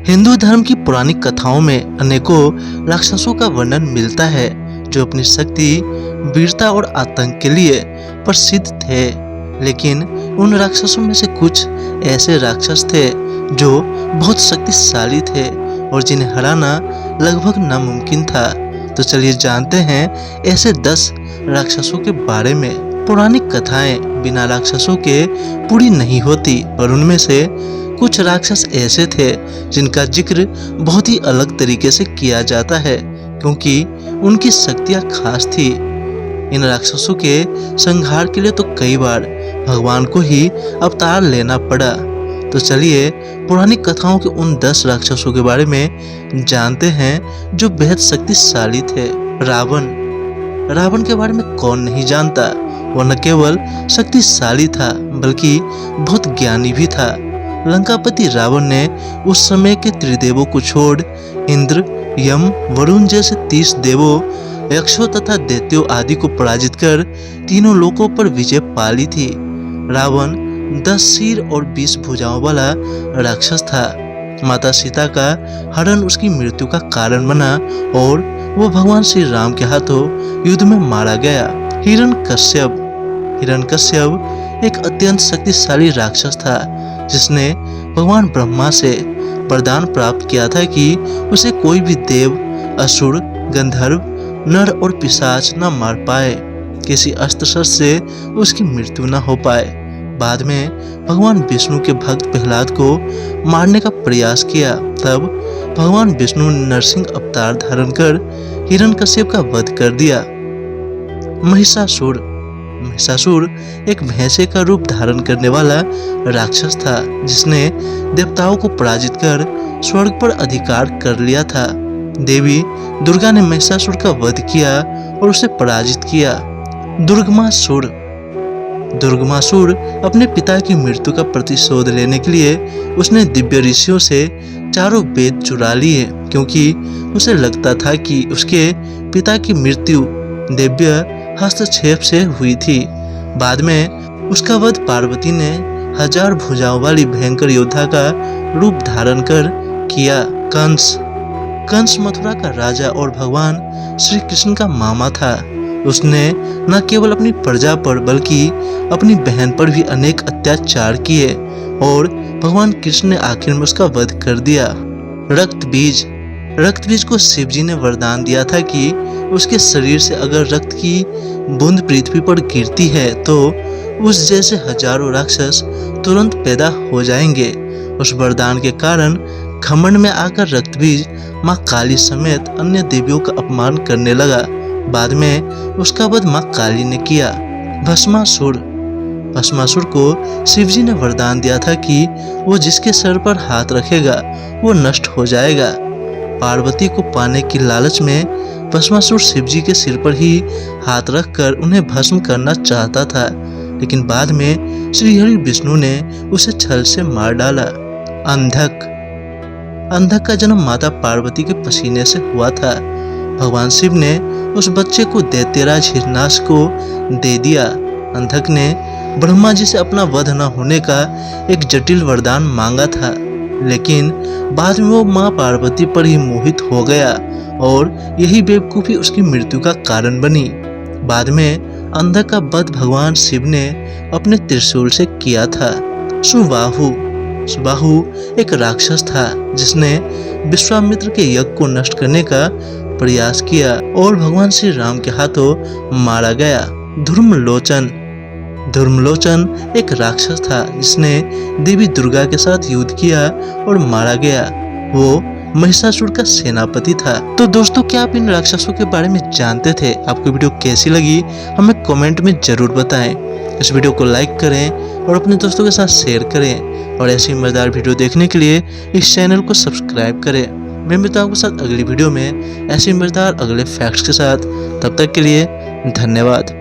हिंदू धर्म की पुरानी कथाओं में अनेकों राक्षसों का वर्णन मिलता है जो अपनी शक्ति, वीरता और आतंक के लिए प्रसिद्ध थे। लेकिन उन राक्षसों में से कुछ ऐसे राक्षस थे जो बहुत शक्तिशाली थे और जिन्हें हराना लगभग नामुमकिन था। तो चलिए जानते हैं ऐसे 10 राक्षसों के बारे में। पौराणिक कथाएं बिना राक्षसों के पूरी नहीं होती और उनमें से कुछ राक्षस ऐसे थे जिनका जिक्र बहुत ही अलग तरीके से किया जाता है क्योंकि उनकी शक्तियां खास थी। इन राक्षसों के संहार के लिए तो कई बार भगवान को ही अवतार लेना पड़ा। तो चलिए पौराणिक कथाओं के उन 10 राक्षसों के बारे में जानते हैं जो बेहद शक्तिशाली थे। रावण के बारे में कौन नहीं जानता। वह न केवल शक्तिशाली था बल्कि बहुत ज्ञानी भी था। लंकापति रावण ने उस समय के त्रिदेवों को छोड़ इंद्र, यम, वरुण जैसे 30 देवों, यक्षों तथा दैत्यों आदि को पराजित कर तीनों लोकों पर विजय पा ली थी। रावण 10 सिर और 20 भुजाओं वाला राक्षस था। माता सीता का हरण उसकी मृत्यु का कारण बना और वो भगवान श्री राम के हाथों युद्ध में मारा गया। हिरण्यकश्यप एक अत्यंत शक्तिशाली राक्षस था जिसने भगवान ब्रह्मा से वरदान प्राप्त किया था कि उसे कोई भी देव, असुर, गंधर्व, नर और पिशाच न मार पाए, किसी अस्त्र शस्त्र से उसकी मृत्यु न हो पाए। बाद में भगवान विष्णु के भक्त प्रहलाद को मारने का प्रयास किया। तब भगवान विष्णु ने नरसिंह अवतार धारण कर हिरण्यकश्यप का वध कर दिया। महिषासुर एक भैंसे का रूप धारण करने वाला राक्षस था जिसने देवताओं को पराजित कर स्वर्ग पर अधिकार कर लिया था। देवी दुर्गा ने महिषासुर का वध किया और उसे पराजित किया। दुर्गमासुर अपने पिता की मृत्यु का प्रतिशोध लेने के लिए उसने दिव्य ऋषियों से चारों वेद चुरा लिए क्योंकि उसे लगता था कि उसके पिता की मृत्यु दिव्य हस्तक्षेप से हुई थी। बाद में उसका वध पार्वती ने 1000 भुजाओं वाली भयंकर योद्धा का रूप धारण कर किया। कंस मथुरा का राजा और भगवान श्री कृष्ण का मामा था। उसने न केवल अपनी प्रजा पर बल्कि अपनी बहन पर भी अनेक अत्याचार किए और भगवान कृष्ण ने आखिर में उसका वध कर दिया। रक्त बीज को शिव जी ने वरदान दिया था कि उसके शरीर से अगर रक्त की बूंद पृथ्वी पर गिरती है तो उस जैसे हजारों राक्षस तुरंत पैदा हो जाएंगे। उस वरदान के कारण घमंड में आकर रक्त बीज माँ काली समेत अन्य देवियों का अपमान करने लगा। बाद में उसका वध माँ काली ने किया। भस्मासुर को शिव जी ने वरदान दिया था कि वो जिसके सर पर हाथ रखेगा वो नष्ट हो जाएगा। पार्वती को पाने की लालच में भस्मासुर शिव जी के सिर पर ही हाथ रखकर उन्हें भस्म करना चाहता था, लेकिन बाद में श्रीहरि विष्णु ने उसे छल से मार डाला। अंधक का जन्म माता पार्वती के पसीने से हुआ था। भगवान शिव ने उस बच्चे को दैत्यराज हिरण्याक्ष को दे दिया। अंधक ने ब्रह्मा जी से अपना वध न होने का एक जटिल वरदान मांगा था, लेकिन बाद में वो माँ पार्वती पर ही मोहित हो गया और यही बेवकूफी उसकी मृत्यु का कारण बनी। बाद में अंधक का वध भगवान शिव ने अपने त्रिशूल से किया था। सुबाहु एक राक्षस था जिसने विश्वामित्र के यज्ञ को नष्ट करने का प्रयास किया और भगवान श्री राम के हाथों मारा गया। धूम्रलोचन एक राक्षस था जिसने देवी दुर्गा के साथ युद्ध किया और मारा गया। वो महिषासुर का सेनापति था। तो दोस्तों, क्या आप इन राक्षसों के बारे में जानते थे? आपको वीडियो कैसी लगी हमें कमेंट में जरूर बताएं। इस वीडियो को लाइक करें और अपने दोस्तों के साथ शेयर करें और ऐसी मजेदार वीडियो देखने के लिए इस चैनल को सब्सक्राइब करें। मैं मिलता हूं आपके साथ अगली वीडियो में ऐसी मजेदार अगले फैक्ट्स के साथ। तब तक के लिए धन्यवाद।